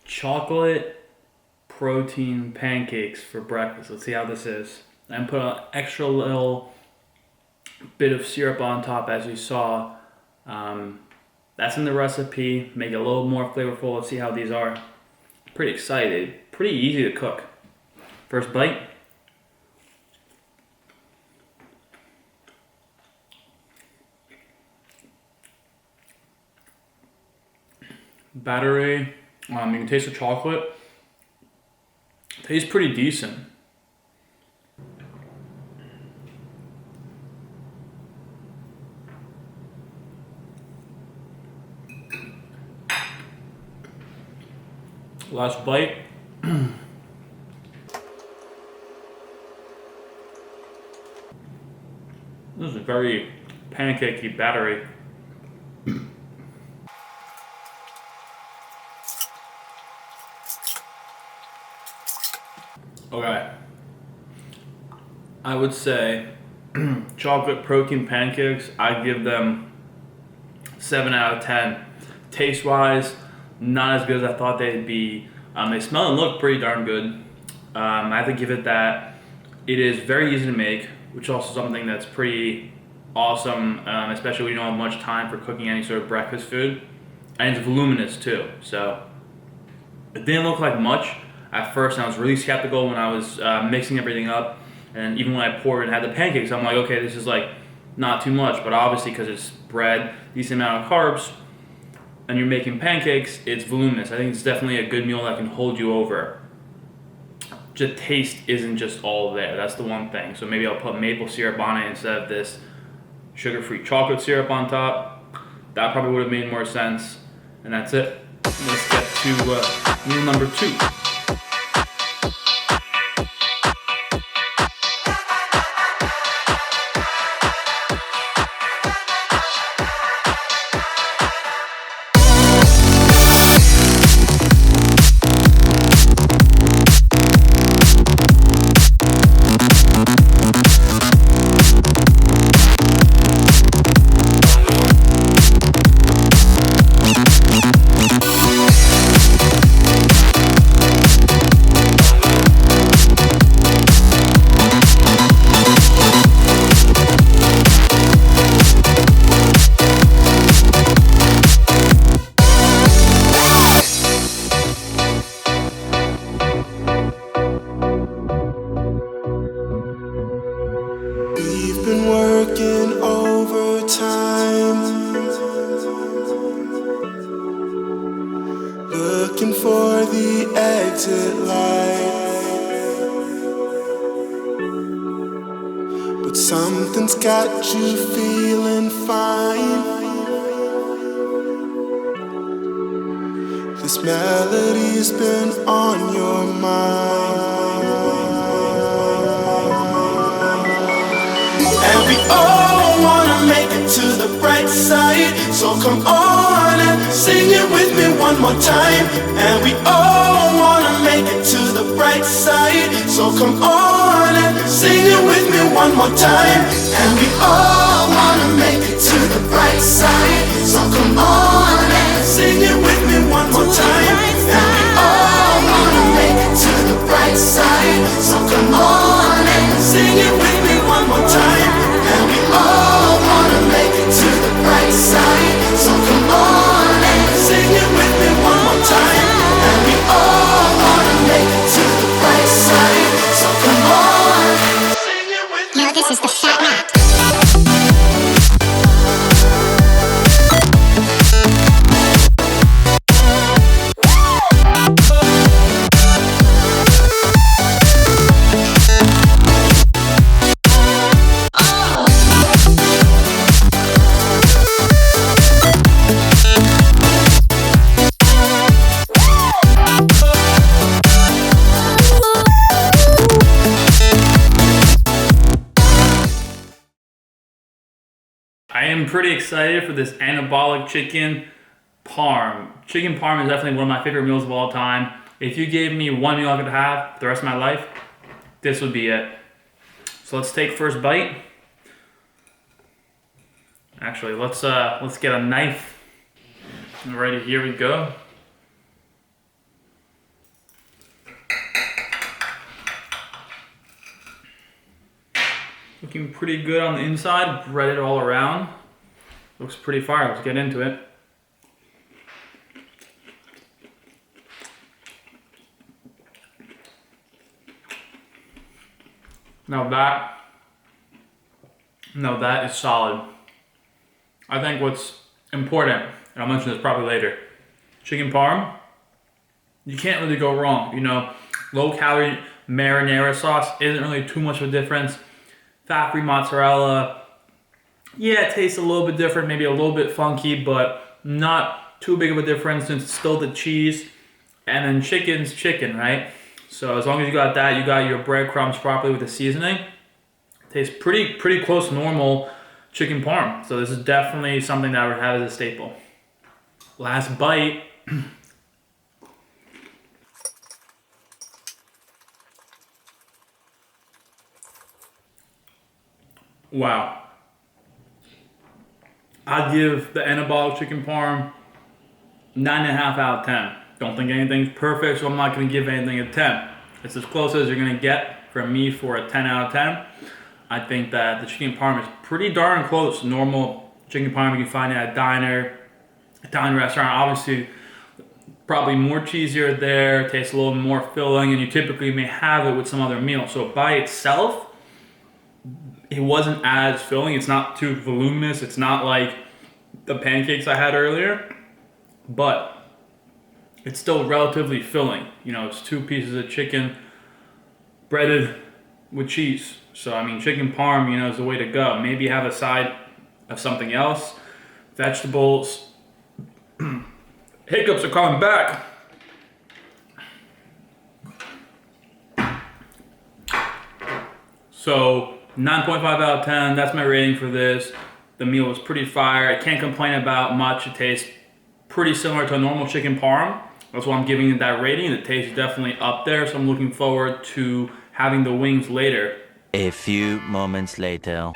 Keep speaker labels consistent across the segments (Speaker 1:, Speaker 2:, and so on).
Speaker 1: chocolate protein pancakes for breakfast. Let's see how this is. And put an extra little bit of syrup on top, as you saw. That's in the recipe. Make it a little more flavorful. Let's see how these are. Pretty excited. Pretty easy to cook. First bite. Battery. You can taste the chocolate. Tastes pretty decent. Last bite. This is a very pancakey battery. Okay. I would say chocolate protein pancakes, I'd give them 7 out of 10. Taste wise, not as good as I thought they'd be. They smell and look pretty darn good. I have to give it that. It is very easy to make, which is also something that's pretty awesome, especially when you don't have much time for cooking any sort of breakfast food. And it's voluminous too, so it didn't look like much at first, and I was really skeptical when I was mixing everything up. And even when I poured and had the pancakes, I'm like, okay, this is like not too much, but obviously because it's bread, decent amount of carbs, and you're making pancakes, it's voluminous. I think it's definitely a good meal that can hold you over. The taste isn't just all there. That's the one thing. So maybe I'll put maple syrup on it instead of this sugar-free chocolate syrup on top. That probably would have made more sense. And that's it. Let's get to meal number 2.
Speaker 2: Looking for the exit light, but something's got you feeling fine. This melody's been on your mind, and we all wanna make it to the bright side. So come on and sing it with me one more time. And we all wanna make it to the bright side. So come on and sing it with me one more time. And we all wanna make it to the bright side. So come on and sing it with me one more time. And we all wanna make it to the bright side. So come on and sing it with me one more time. And we all wanna make it to the bright side. So come on and sing it with me one more time. And we all wanna make it to the bright side. So come on and sing it with me.
Speaker 3: Yo, this is the Fat Rat.
Speaker 1: I am pretty excited for this Anabolic chicken parm. Chicken parm is definitely one of my favorite meals of all time. If you gave me one meal I could have for the rest of my life, this would be it. So let's take first bite. Actually, let's get a knife. Alrighty, here we go. Looking pretty good on the inside, breaded all around. Looks pretty fire. Let's get into it. Now that is solid. I think what's important, and I'll mention this probably later, chicken parm, you can't really go wrong. You know, low calorie marinara sauce isn't really too much of a difference. Fat-free mozzarella, yeah, it tastes a little bit different, maybe a little bit funky, but not too big of a difference since it's still the cheese. And then chicken's chicken, right? So as long as you got that, you got your breadcrumbs properly with the seasoning. Tastes pretty close to normal chicken parm. So this is definitely something that I would have as a staple. Last bite. Wow. I'd give the Anabolic chicken parm 9.5 out of 10. Don't think anything's perfect, so I'm not going to give anything a 10. It's as close as you're going to get from me for a 10 out of 10. I think that the chicken parm is pretty darn close to normal chicken parm you can find at a diner, Italian restaurant. Obviously, probably more cheesier there, tastes a little more filling, and you typically may have it with some other meal. So by itself, it wasn't as filling. It's not too voluminous. It's not like the pancakes I had earlier, but it's still relatively filling. You know, it's 2 pieces of chicken breaded with cheese. So, I mean, chicken parm, you know, is the way to go. Maybe have a side of something else. Vegetables. Hiccups are coming back. So, 9.5 out of 10, that's my rating for this. The meal was pretty fire. I can't complain about much. It tastes pretty similar to a normal chicken parm. That's why I'm giving it that rating. The taste is definitely up there, so I'm looking forward to having the wings later.
Speaker 3: A few moments later.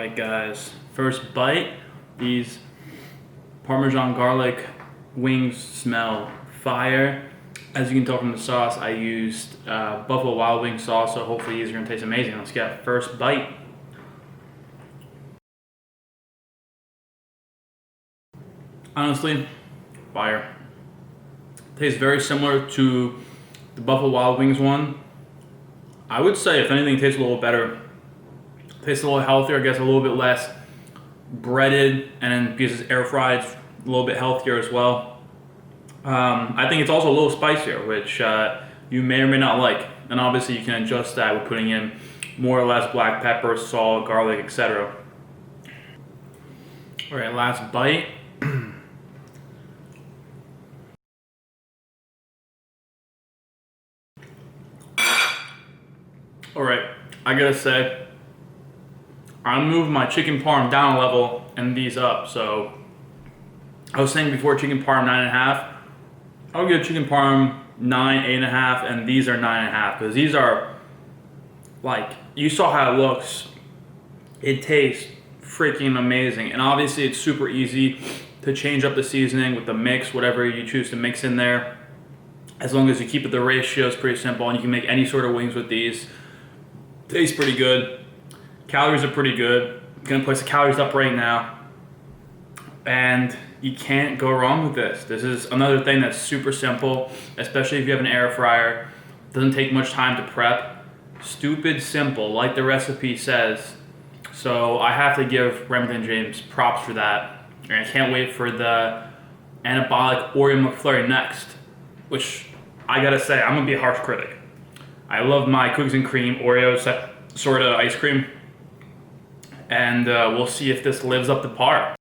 Speaker 1: Alright guys, first bite. These Parmesan garlic wings smell fire. As you can tell from the sauce, I used Buffalo Wild Wing sauce, so hopefully these are going to taste amazing. Let's get first bite. Honestly, fire. Tastes very similar to the Buffalo Wild Wings one. I would say, if anything, tastes a little better. Tastes a little healthier, I guess, a little bit less breaded, and because it's air fried, it's a little bit healthier as well. I think it's also a little spicier, which you may or may not like. And obviously you can adjust that with putting in more or less black pepper, salt, garlic, etc. Alright, last bite. Alright, I gotta say, I moved my chicken parm down a level and these up. So I was saying before chicken parm 9.5. I'll give chicken parm 9, 8.5, and these are 9.5 because these are like, you saw how it looks. It tastes freaking amazing, and obviously it's super easy to change up the seasoning with the mix, whatever you choose to mix in there. As long as you keep it, the ratio is pretty simple, and you can make any sort of wings with these. Tastes pretty good. Calories are pretty good. I'm gonna place the calories up right now. And you can't go wrong with this. This is another thing that's super simple, especially if you have an air fryer. Doesn't take much time to prep. Stupid simple, like the recipe says. So I have to give Remington James props for that. And I can't wait for the Anabolic Oreo McFlurry next, which I gotta say, I'm gonna be a harsh critic. I love my cookies and cream Oreo sort of ice cream. And we'll see if this lives up to par.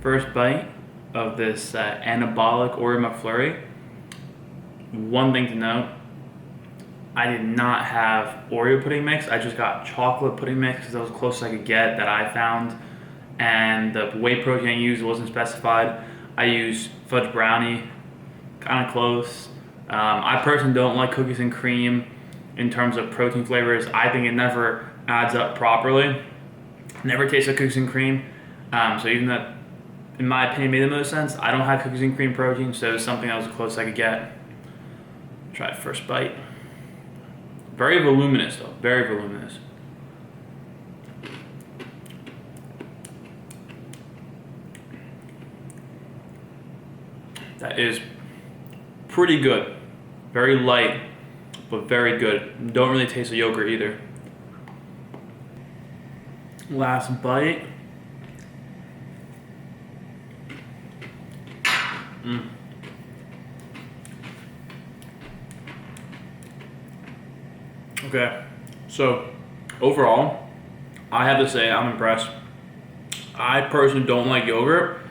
Speaker 1: First bite of this Anabolic Oreo McFlurry. One thing to note, I did not have Oreo pudding mix. I just got chocolate pudding mix because that was the closest I could get that I found. And the whey protein I used wasn't specified. I used fudge brownie, kind of close. I personally don't like cookies and cream in terms of protein flavors. I think it never adds up properly. Never tastes like cookies and cream. So even that, in my opinion, made the most sense. I don't have cookies and cream protein, so it was something that was the closest I could get. Try the first bite. Very voluminous though, very voluminous. That is pretty good. Very light, but very good. Don't really taste the yogurt either. Last bite. Okay, so overall, I have to say I'm impressed. I personally don't like yogurt,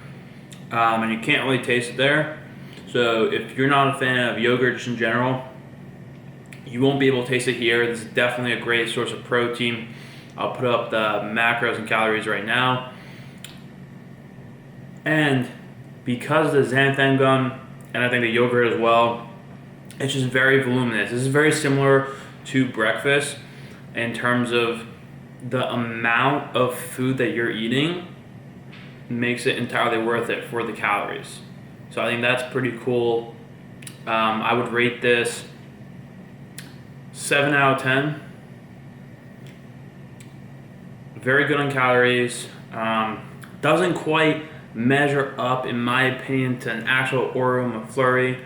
Speaker 1: and you can't really taste it there. So if you're not a fan of yogurt just in general, you won't be able to taste it here. This is definitely a great source of protein. I'll put up the macros and calories right now. And because of the xanthan gum, and I think the yogurt as well, it's just very voluminous. This is very similar to breakfast in terms of the amount of food that you're eating makes it entirely worth it for the calories. So I think that's pretty cool. I would rate this 7 out of 10. Very good on calories. Doesn't quite measure up, in my opinion, to an actual Oreo McFlurry.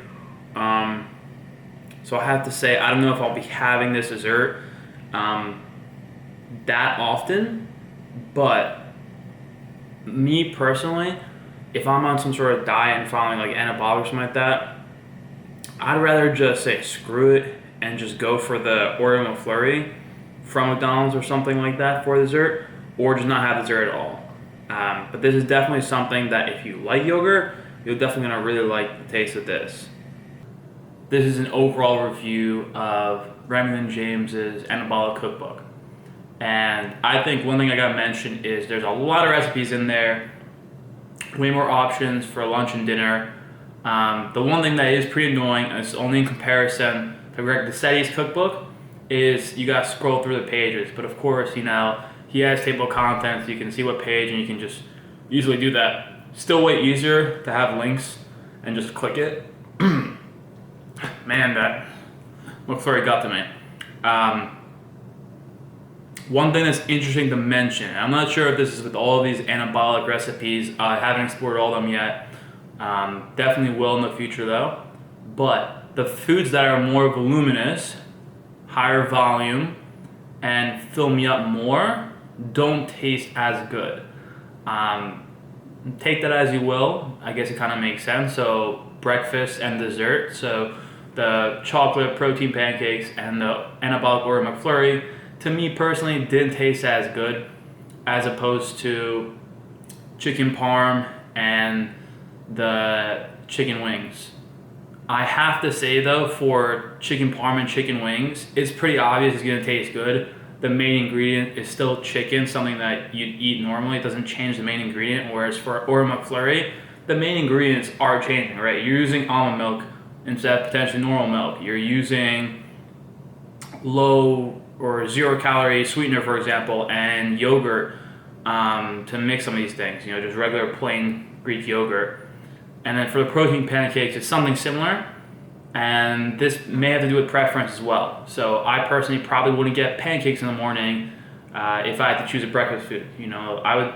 Speaker 1: So I have to say, I don't know if I'll be having this dessert that often, but me personally, if I'm on some sort of diet and following like Anabolic or something like that, I'd rather just say screw it and just go for the Oreo McFlurry from McDonald's or something like that for dessert, or just not have dessert at all. But this is definitely something that if you like yogurt, you're definitely gonna really like the taste of this. This is an overall review of Remington James's Anabolic Cookbook. And I think one thing I gotta mention is there's a lot of recipes in there, way more options for lunch and dinner. The one thing that is pretty annoying, and it's only in comparison to Greg DeSetti's cookbook, is you gotta scroll through the pages. But of course, you know, he has table of contents, so you can see what page and you can just easily do that. Still way easier to have links and just click it. Man, that McFlurry got to me. One thing that's interesting to mention, I'm not sure if this is with all of these anabolic recipes, I haven't explored all of them yet. Definitely will in the future though. But the foods that are more voluminous, higher volume, and fill me up more, don't taste as good. Take that as you will. I guess it kind of makes sense. So breakfast and dessert. So the chocolate protein pancakes and the anabolic Oreo McFlurry, to me personally, didn't taste as good as opposed to chicken parm and the chicken wings. I have to say though, for chicken parm and chicken wings, it's pretty obvious it's gonna taste good. The main ingredient is still chicken, something that you'd eat normally. It doesn't change the main ingredient, whereas for Oreo McFlurry, the main ingredients are changing, right? You're using almond milk instead of potentially normal milk. You're using low or 0 calorie sweetener, for example, and yogurt to mix some of these things, you know, just regular plain Greek yogurt. And then for the protein pancakes, it's something similar, and this may have to do with preference as well. So I personally probably wouldn't get pancakes in the morning if I had to choose a breakfast food. You know, I would,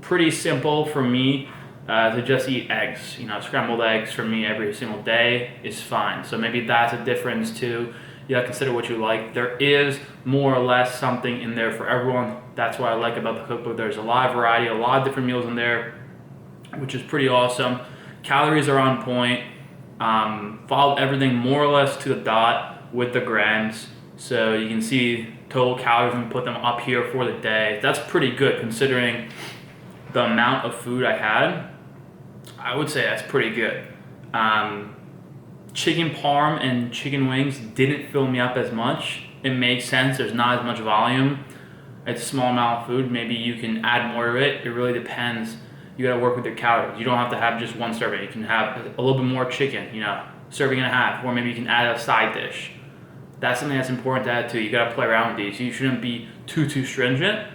Speaker 1: pretty simple for me to just eat eggs. You know, scrambled eggs for me every single day is fine. So maybe that's a difference too. You gotta consider what you like. There is more or less something in there for everyone. That's what I like about the cookbook. There's a lot of variety, a lot of different meals in there, which is pretty awesome. Calories are on point. Followed everything more or less to the dot with the grams. So you can see total calories and put them up here for the day. That's pretty good considering the amount of food I had. I would say that's pretty good. Chicken parm and chicken wings didn't fill me up as much. It makes sense, there's not as much volume. It's a small amount of food, maybe you can add more of it. It really depends. You gotta work with your calories. You don't have to have just one serving. You can have a little bit more chicken, you know, serving and a half, or maybe you can add a side dish. That's something that's important to add too. You gotta play around with these. You shouldn't be too stringent.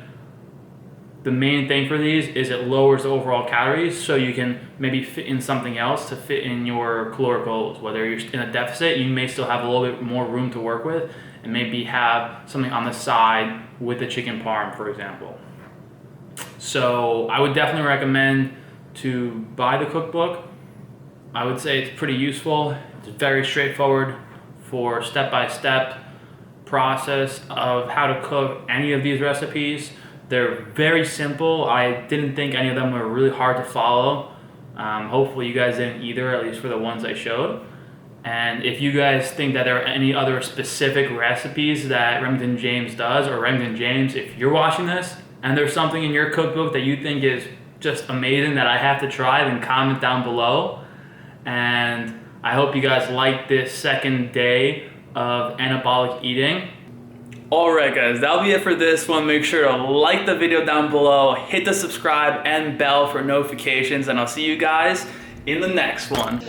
Speaker 1: The main thing for these is it lowers the overall calories, so you can maybe fit in something else to fit in your caloric goals. Whether you're in a deficit, you may still have a little bit more room to work with, and maybe have something on the side with the chicken parm, for example. So I would definitely recommend to buy the cookbook. I would say it's pretty useful. It's very straightforward for step-by-step process of how to cook any of these recipes. They're very simple. I didn't think any of them were really hard to follow. Hopefully you guys didn't either, at least for the ones I showed. And if you guys think that there are any other specific recipes that Remington James does, or Remington James, if you're watching this and there's something in your cookbook that you think is just amazing that I have to try, then comment down below. And I hope you guys like this second day of anabolic eating. Alright guys, that'll be it for this one. Make sure to like the video down below, hit the subscribe and bell for notifications, and I'll see you guys in the next one.